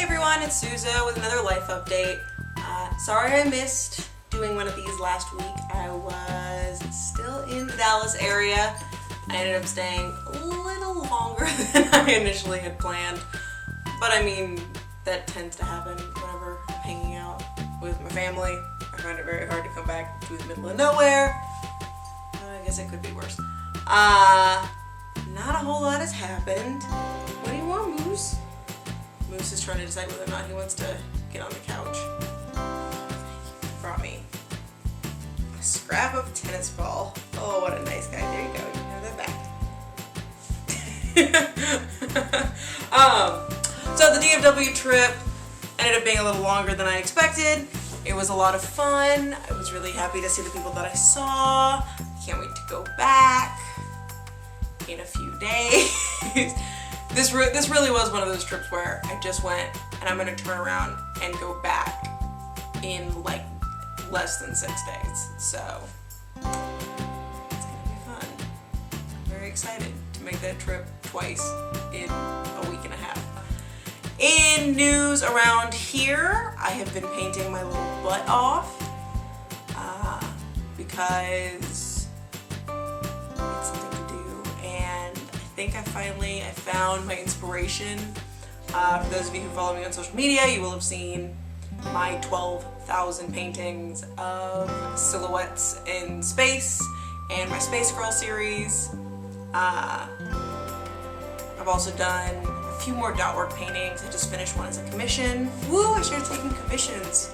everyone, it's Souza with another life update. Sorry I missed doing one of these last week. I was still in the Dallas area. I ended up staying a little longer than I initially had planned. But I mean, that tends to happen whenever I'm hanging out with my family. I find it very hard to come back to the middle of nowhere. I guess it could be worse. Not a whole lot has happened. What do you want, Moose? Moose is trying to decide whether or not he wants to get on the couch. He brought me a scrap of tennis ball. Oh, what a nice guy. There you go. You can have that back. So the DFW trip ended up being a little longer than I expected. It was a lot of fun. I was really happy to see the people that I saw. Can't wait to go back in a few days. This really was one of those trips where I just went and I'm gonna turn around and go back in like less than 6 days. So it's gonna be fun. I'm very excited to make that trip twice in a week and a half. In news around here, I have been painting my little butt off because it's something to do, and I think I found my inspiration. For those of you who follow me on social media, you will have seen my 12,000 paintings of silhouettes in space and my Space Girl series. I've also done a few more dot work paintings. I just finished one as a commission. Woo, I started taking commissions.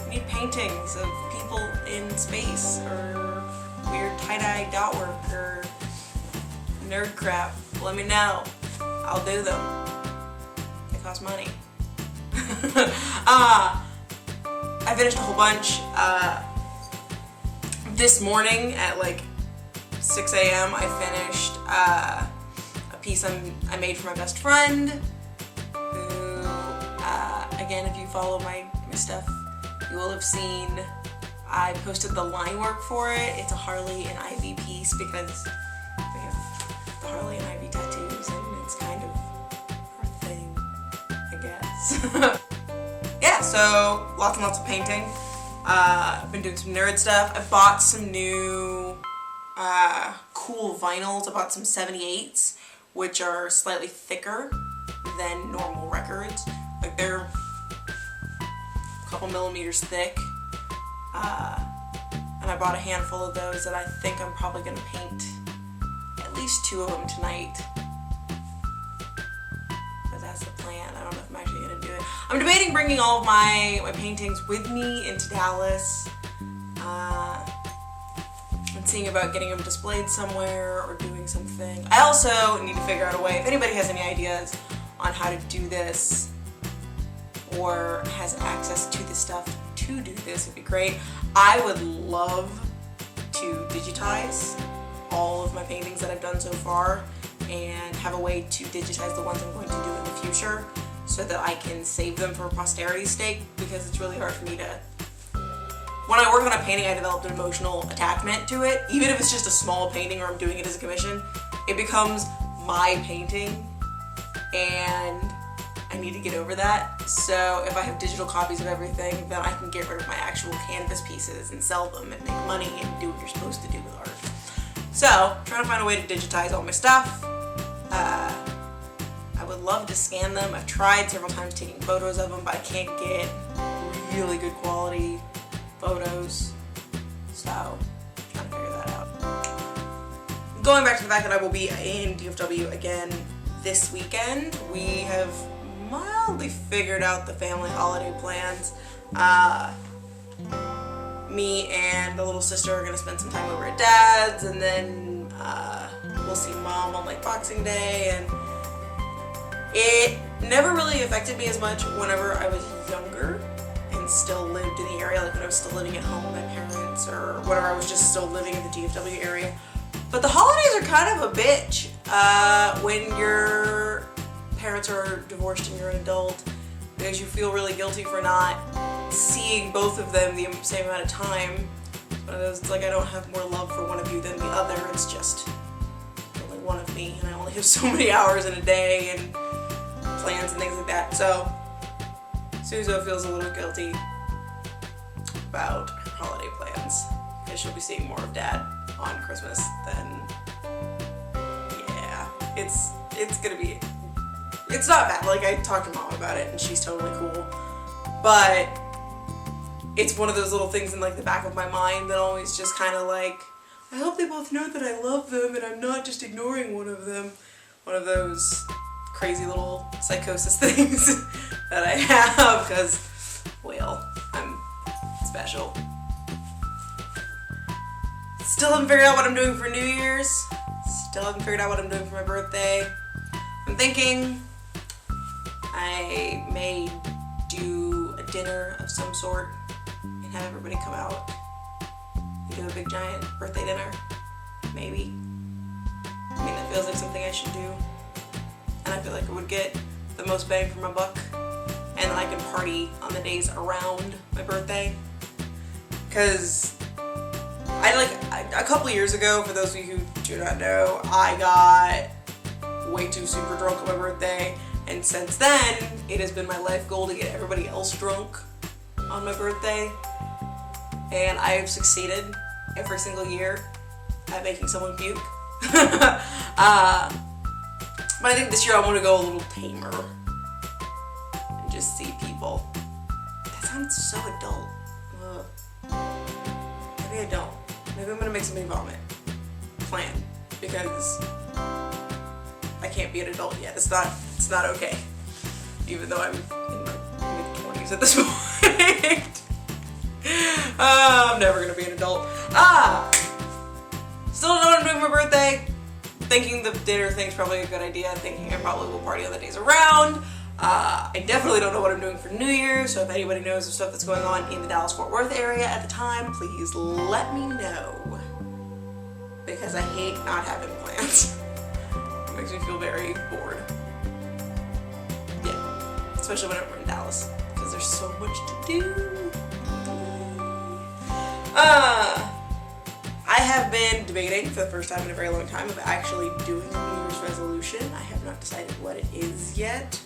I need paintings of people in space or weird tie-dye dot work or nerd crap. Let me know. I'll do them. They cost money. I finished a whole bunch. This morning at like 6 a.m. I finished a piece I made for my best friend, who, again, if you follow my stuff, you will have seen I posted the line work for it. It's a Harley and Ivy piece because we have the Harley and Ivy tattoos and it's kind of our thing, I guess. Yeah, so lots and lots of painting. I've been doing some nerd stuff. I bought some new cool vinyls. I bought some 78s, which are slightly thicker than normal records. Like they're a couple millimeters thick. And I bought a handful of those that I think I'm probably gonna paint at least 2 of them tonight. But that's the plan. I don't know if I'm actually gonna do it. I'm debating bringing all of my paintings with me into Dallas. And seeing about getting them displayed somewhere or doing something. I also need to figure out a way, if anybody has any ideas on how to do this or has access to the stuff to do this, it'd be great. I would love to digitize all of my paintings that I've done so far and have a way to digitize the ones I'm going to do in the future so that I can save them for posterity's sake, because it's really hard for me to... When I work on a painting, I developed an emotional attachment to it. Even if it's just a small painting or I'm doing it as a commission, it becomes my painting and I need to get over that. So if I have digital copies of everything, then I can get rid of my actual canvas pieces and sell them and make money and do what you're supposed to do with art. So, trying to find a way to digitize all my stuff. I would love to scan them. I've tried several times taking photos of them, but I can't get really good quality photos. So, trying to figure that out. Going back to the fact that I will be in DFW again this weekend, we have mildly figured out the family holiday plans. Me and the little sister are gonna spend some time over at Dad's, and then we'll see Mom on like Boxing Day, and it never really affected me as much whenever I was younger and still lived in the area, like when I was still living at home with my parents or whatever, I was just still living in the DFW area. But the holidays are kind of a bitch when your parents are divorced and you're an adult, because you feel really guilty for not seeing both of them the same amount of time. But it's like I don't have more love for one of you than the other, it's just only one of me and I only have so many hours in a day and plans and things like that. So Suzo feels a little guilty about her holiday plans because she'll be seeing more of Dad on Christmas than, yeah, it's gonna be, it's not bad. Like, I talked to Mom about it and she's totally cool, but it's one of those little things in like the back of my mind that always just kind of like, I hope they both know that I love them and I'm not just ignoring one of them. One of those crazy little psychosis things that I have because, well, I'm special. Still haven't figured out what I'm doing for New Year's. Still haven't figured out what I'm doing for my birthday. I'm thinking I may do a dinner of some sort and have everybody come out and do a big giant birthday dinner. Maybe. I mean, that feels like something I should do. And I feel like it would get the most bang for my buck. And then I can party on the days around my birthday. Because a couple years ago, for those of you who do not know, I got way too super drunk on my birthday. And since then, it has been my life goal to get everybody else drunk on my birthday. And I have succeeded every single year at making someone puke. But I think this year I want to go a little tamer and just see people. That sounds so adult. Ugh. Maybe I don't. Maybe I'm gonna make somebody vomit. Plan, because I can't be an adult yet. It's not okay. Even though I'm in my mid-20s at this point. I'm never gonna be an adult. Still don't know what I'm doing for my birthday. Thinking the dinner thing's probably a good idea. Thinking I probably will party on the days around. I definitely don't know what I'm doing for New Year's, so if anybody knows of stuff that's going on in the Dallas-Fort Worth area at the time, please let me know. Because I hate not having plans. It makes me feel very bored. Yeah, especially when I'm in Dallas, because there's so much to do. I have been debating for the first time in a very long time of actually doing a New Year's resolution. I have not decided what it is yet.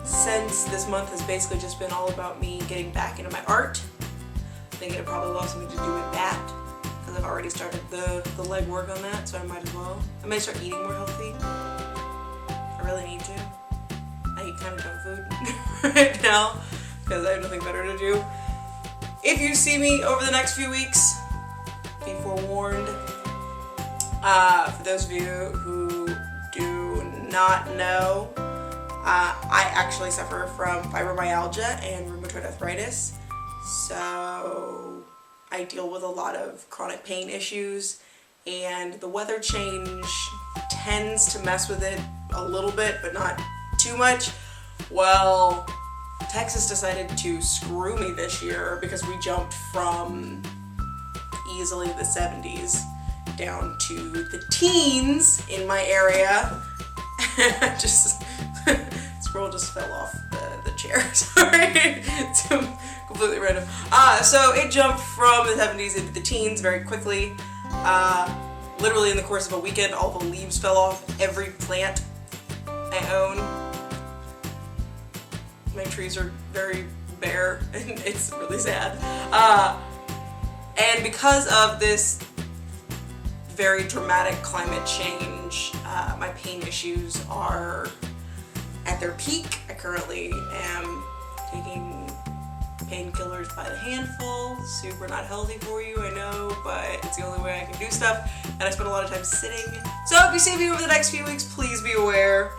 Since this month has basically just been all about me getting back into my art, I think it probably will have something to do with that, because I've already started the legwork on that, so I might as well. I might start eating more healthy. I really need to. I eat kind of junk food right now, because I have nothing better to do. If you see me over the next few weeks, be forewarned. For those of you who do not know, I actually suffer from fibromyalgia and rheumatoid arthritis, so I deal with a lot of chronic pain issues, and the weather change tends to mess with it a little bit, but not too much. Well, Texas decided to screw me this year because we jumped from easily the 70s down to the teens in my area. Just scroll just fell off the chair. Sorry, it's completely random. So it jumped from the 70s into the teens very quickly. Literally in the course of a weekend, all the leaves fell off every plant I own. My trees are very bare and it's really sad. And because of this very dramatic climate change, my pain issues are at their peak. I currently am taking painkillers by the handful. Super not healthy for you, I know, but it's the only way I can do stuff. And I spend a lot of time sitting. So if you see me over the next few weeks, please be aware.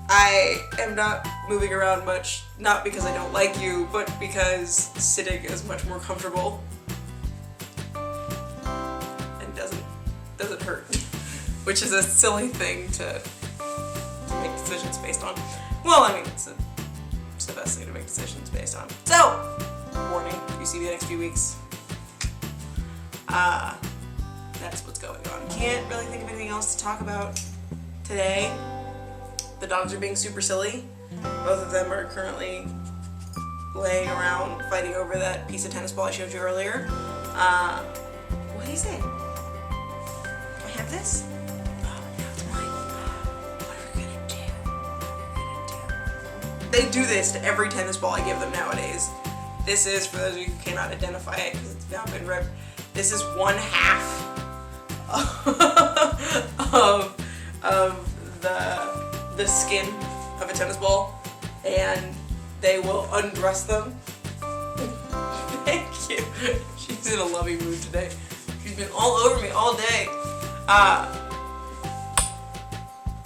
I am not moving around much, not because I don't like you, but because sitting is much more comfortable and doesn't hurt, which is a silly thing to make decisions based on. Well, I mean, it's the best thing to make decisions based on. So, warning, if you see me the next few weeks, that's what's going on. Can't really think of anything else to talk about today. The dogs are being super silly. Both of them are currently laying around fighting over that piece of tennis ball I showed you earlier. What is it? Do I have this? Oh, no, it's mine. What are we gonna do? they do this to every tennis ball I give them nowadays. This is, for those of you who cannot identify it because it's now been ripped, this is 1/2 of the skin of a tennis ball, and they will undress them. Thank you. She's in a lovey mood today. She's been all over me all day.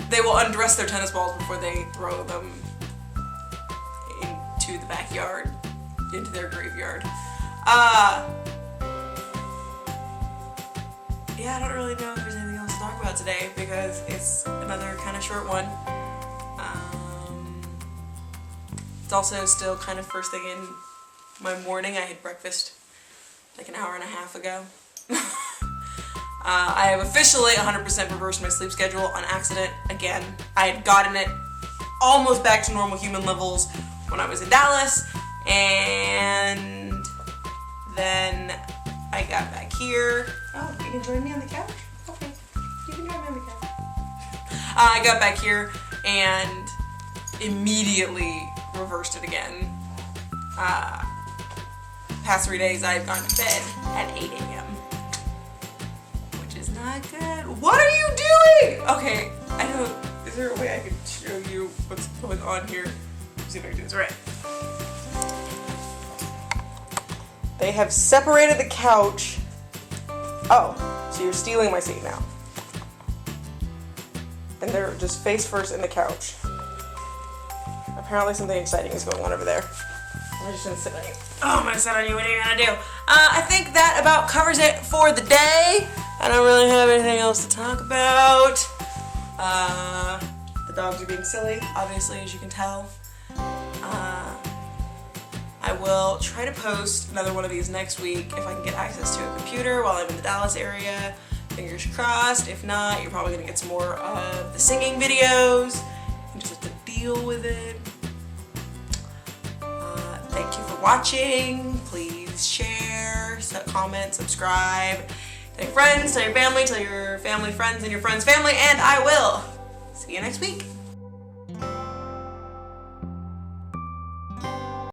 They will undress their tennis balls before they throw them into the backyard, into their graveyard. Yeah, I don't really know if there's anything else to talk about today because it's another kind of short one. It's also still kind of first thing in my morning. I had breakfast like an hour and a half ago. I have officially 100% reversed my sleep schedule on accident again. I had gotten it almost back to normal human levels when I was in Dallas, and then I got back here. Oh, you can join me on the couch? Okay, you can join me on the couch. I got back here and immediately reversed it again. Past 3 days I've gone to bed at 8 a.m. which is not good. What are you doing? Okay, I don't, is there a way I could show you what's going on here? Let's see if I can do this right. They have separated the couch. Oh, so you're stealing my seat now. And they're just face first in the couch. Apparently something exciting is going on over there. I'm just gonna sit on you. Oh, I'm gonna sit on you. What are you gonna do? I think that about covers it for the day. I don't really have anything else to talk about. The dogs are being silly, obviously, as you can tell. I will try to post another one of these next week if I can get access to a computer while I'm in the Dallas area. Fingers crossed. If not, you're probably gonna get some more of the singing videos. You just have to deal with it. Thank you for watching. Please share, comment, subscribe. Tell your friends, tell your family, tell your family friends and your friends' family, and I will see you next week.